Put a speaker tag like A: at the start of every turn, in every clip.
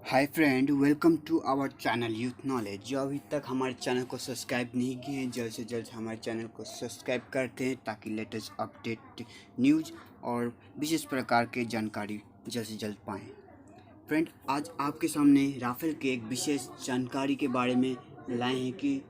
A: Hi friend, welcome to our channel youth knowledge. जो अभी तक हमारे चैनल को सब्सक्राइब नहीं किए हैं, जल्द से जल्द हमारे चैनल को सब्सक्राइब करते हैं ताकि लेटेस्ट अपडेट न्यूज़ और विशेष प्रकार के जानकारी जल्द से जल्द पाएँ। फ्रेंड, आज आपके सामने राफेल के एक विशेष जानकारी के बारे में लाए हैं कि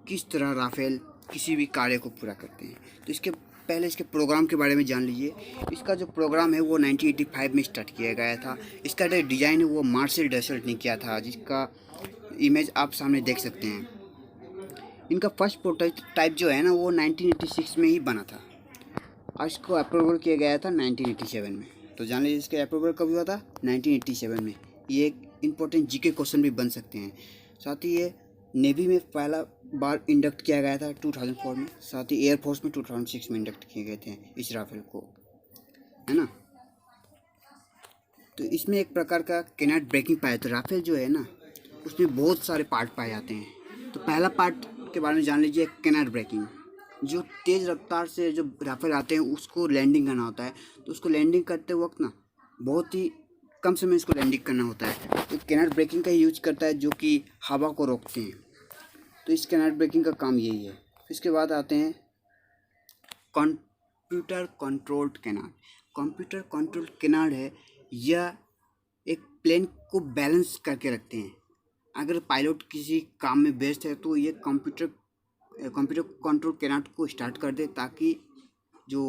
A: किस तरह राफेल किसी भी कार्य को पूरा करते हैं। तो इसके पहले इसके प्रोग्राम के बारे में जान लीजिए। इसका जो प्रोग्राम है वो 1985 में स्टार्ट किया गया था। इसका जो डिज़ाइन है वो मार्सेल डसल्ट ने किया था, जिसका इमेज आप सामने देख सकते हैं। इनका फर्स्ट प्रोटोटाइप जो है ना वो 1986 में ही बना था और इसको अप्रूवल किया गया था 1987 में। तो जान लीजिए इसका अप्रूवल कब हुआ था, 1987 में। ये एक इम्पोर्टेंट जीके क्वेश्चन भी बन सकते हैं। साथ ही ये नेवी में पहला बार इंडक्ट किया गया था 2004 में। साथ ही एयरफोर्स में 2006 में इंडक्ट किए गए थे इस राफेल को, है ना। तो इसमें एक प्रकार का कैनट ब्रेकिंग पाया। तो राफेल जो है ना उसमें बहुत सारे पार्ट पाए जाते हैं। तो पहला पार्ट के बारे में जान लीजिए, कैनट ब्रेकिंग। जो तेज़ रफ्तार से जो राफेल आते हैं उसको लैंडिंग करना होता है। तो उसको लैंडिंग करते वक्त ना बहुत ही कम समय उसको लैंडिंग करना होता है। तो कैनट ब्रेकिंग का यूज करता है जो कि हवा को रोकते हैं। तो इस कैनट ब्रेकिंग का काम यही है। इसके बाद आते हैं computer controlled Kanad. Computer controlled Kanad है, यह एक प्लेन को बैलेंस करके रखते हैं। अगर पायलट किसी काम में व्यस्त है तो ये कंप्यूटर कंट्रोल कैनाड को स्टार्ट कर दे ताकि जो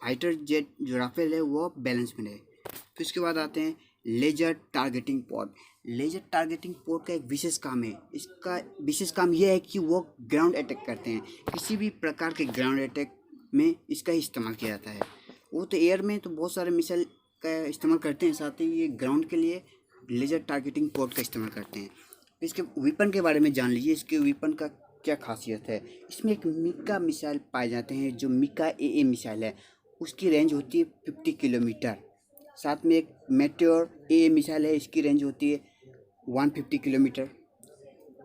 A: फाइटर जेट जो राफेल है वो बैलेंस में रहे। फिर इसके बाद आते हैं laser targeting pod. Laser targeting pod का एक विशेष काम है। इसका विशेष काम यह है कि वो ग्राउंड अटैक करते हैं। किसी भी प्रकार के ग्राउंड अटैक में इसका ही इस्तेमाल किया जाता है। वो तो एयर में तो बहुत सारे मिसाइल का इस्तेमाल करते हैं, साथ ही ये ग्राउंड के लिए लेजर टारगेटिंग पॉड का इस्तेमाल करते हैं। इसके वेपन के बारे में जान लीजिए। इसके वेपन का क्या खासियत है। इसमें एक मिका मिसाइल पाए जाते हैं, जो मिका ए मिसाइल है। उसकी रेंज होती है 50 किलोमीटर। साथ में एक मेटेओर ए मिसाइल है, इसकी रेंज होती है 150 किलोमीटर।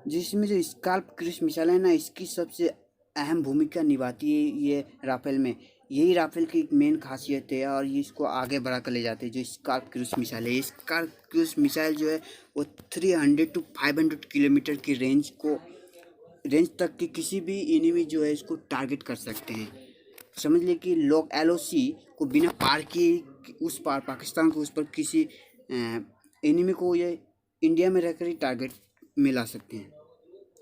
A: जिसमें जो स्काल्प क्रूज मिसाइल है ना, इसकी सबसे अहम भूमिका निभाती है ये राफेल में। यही राफेल की एक मेन खासियत है और ये इसको आगे बढ़ा कर ले जाते हैं। जो स्काल्प क्रूज मिसाइल है, स्काल्प क्रूज मिसाइल जो है वो 300 to 500 किलोमीटर की रेंज तक की किसी भी एनिमी जो है इसको टारगेट कर सकते हैं। समझ लिए कि लोग LOC को बिना पार किए उस पार पाकिस्तान को उस पर किसी एनिमी को ये इंडिया में रहकर ही टारगेट में ला सकते हैं।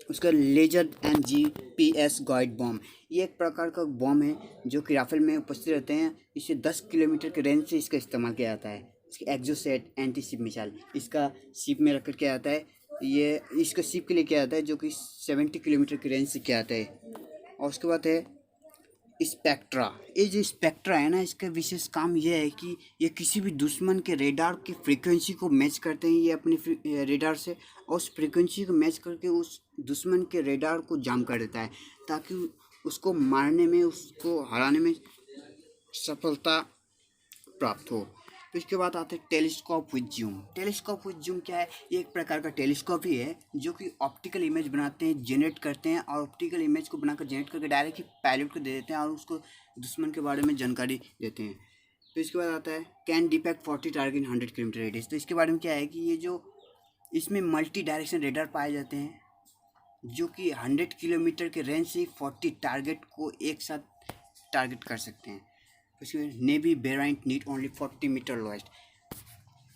A: उसका laser and GPS guide bomb, ये एक प्रकार का बॉम्ब है जो कि राफेल में उपस्थित रहते हैं। इसे 10 किलोमीटर के रेंज से इसका इस्तेमाल किया जाता है। इसका एक्जोसेट एंटी शिप मिसाइल इसका शिप में रखकर किया जाता है। ये इसका शिप के लिए किया जाता है जो कि 70 किलोमीटर की रेंज से किया जाता है। और उसके बाद है स्पेक्ट्रा। ये जो स्पेक्ट्रा है ना, इसका विशेष काम यह है कि ये किसी भी दुश्मन के रेडार की फ्रीक्वेंसी को मैच करते हैं। ये अपने रेडार से और उस फ्रीक्वेंसी को मैच करके उस दुश्मन के रेडार को जाम कर देता है ताकि उसको मारने में, उसको हराने में सफलता प्राप्त हो। तो इसके बाद आते हैं telescope with zoom. Telescope with zoom क्या है? ये एक प्रकार का टेलीस्कोप ही है जो कि ऑप्टिकल इमेज बनाते हैं, जनरेट करते हैं और ऑप्टिकल इमेज को बनाकर जनरेट करके डायरेक्ट ही पायलट को दे देते हैं और उसको दुश्मन के बारे में जानकारी देते हैं। तो इसके बाद आता है can depict 40 target 100 kilometre radius. तो इसके बारे में क्या है कि ये जो इसमें मल्टी डायरेक्शन रेडार पाए जाते हैं जो कि 100 किलोमीटर के रेंज से 40 टारगेट को एक साथ टारगेट कर सकते हैं। उसमें navy variant need only 40 metre lowest.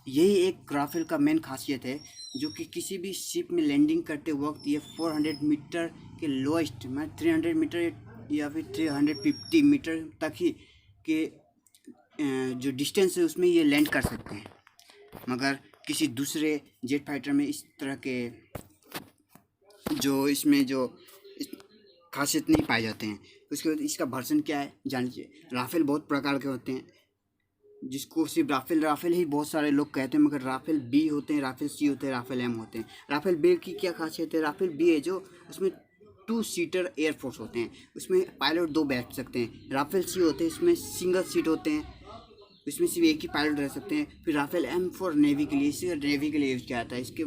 A: यही एक राफेल का मेन खासियत है जो कि किसी भी शिप में लैंडिंग करते वक्त ये 400 मीटर के लोएस्ट में 300 मीटर या फिर 350 मीटर तक ही के जो डिस्टेंस है उसमें ये लैंड कर सकते हैं। मगर किसी दूसरे जेट फाइटर में इस तरह के जो इसमें जो खासियत नहीं पाए जाते हैं। उसके बाद इसका वर्जन क्या है जान लीजिए। राफेल बहुत प्रकार के होते हैं, जिसको सिर्फ राफेल ही बहुत सारे लोग कहते हैं, मगर राफेल बी होते हैं, राफेल सी होते हैं, राफेल एम होते हैं। राफेल बी की क्या खासियत है? राफेल बी है जो उसमें 2 सीटर एयरफोर्स होते हैं, उसमें पायलट 2 बैठ सकते हैं। राफेल सी होते हैं, इसमें सिंगल सीट होते हैं, इसमें सिर्फ एक ही पायलट रह सकते हैं। फिर राफेल एम फॉर नेवी के लिए, इसे नेवी के लिए यूज़ किया जाता है। इसके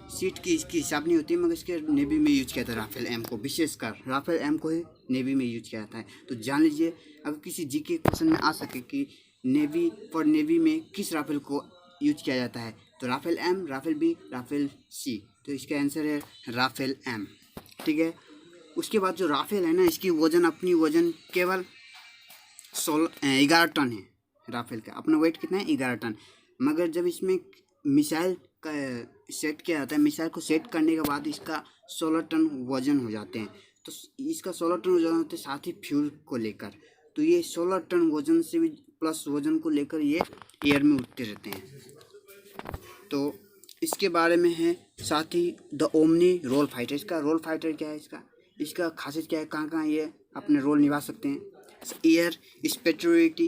A: सीट की इसकी हिसाब नहीं होती मगर इसके नेवी में यूज किया जाता है। राफेल एम को विशेषकर राफेल एम को ही नेवी में यूज किया जाता है। तो जान लीजिए, अगर किसी जीके क्वेश्चन में आ सके कि नेवी में किस राफेल को यूज किया जाता है तो Rafale M, Rafale B, Rafale C, तो इसका आंसर है राफेल एम। ठीक है। उसके बाद जो राफेल है ना, इसकी वज़न, अपनी वज़न केवल 11 टन है। राफेल का अपना वेट कितना है? 11 टन। मगर जब इसमें मिसाइल का सेट किया जाता है, मिसाइल को सेट करने के बाद इसका 16 टन वज़न हो जाते हैं। तो इसका 16 टन वजन होते हैं, साथ ही फ्यूल को लेकर। तो ये 16 टन वज़न से भी प्लस वज़न को लेकर ये एयर में उड़ते रहते हैं। तो इसके बारे में है। साथ ही द ओमनी रोल फाइटर, इसका रोल फाइटर क्या है, इसका खासियत क्या है, कहाँ कहाँ ये अपने रोल निभा सकते हैं? एयर स्पेक्ट्रोलिटी,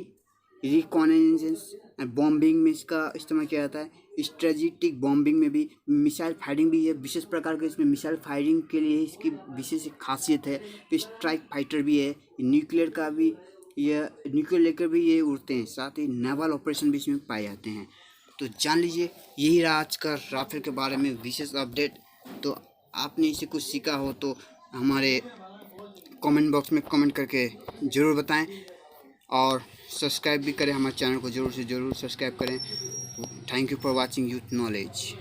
A: रिकॉनेसेंस, बॉम्बिंग में इसका इस्तेमाल किया जाता है। स्ट्रेटेजिक बॉम्बिंग में भी, मिसाइल फायरिंग भी, ये विशेष प्रकार के इसमें मिसाइल फायरिंग के लिए इसकी विशेष खासियत है। स्ट्राइक फाइटर भी है, न्यूक्लियर का भी, ये न्यूक्लियर लेकर भी ये उड़ते हैं। साथ ही नेवल ऑपरेशन भी इसमें पाए जाते हैं। तो जान लीजिए, यही रहा आज का राफेल के बारे में विशेष अपडेट। तो आपने इसे कुछ सीखा हो तो हमारे कमेंट बॉक्स में कमेंट करके ज़रूर बताएं, और सब्सक्राइब भी करें, हमारे चैनल को ज़रूर से ज़रूर सब्सक्राइब करें। Thank you for watching youth knowledge.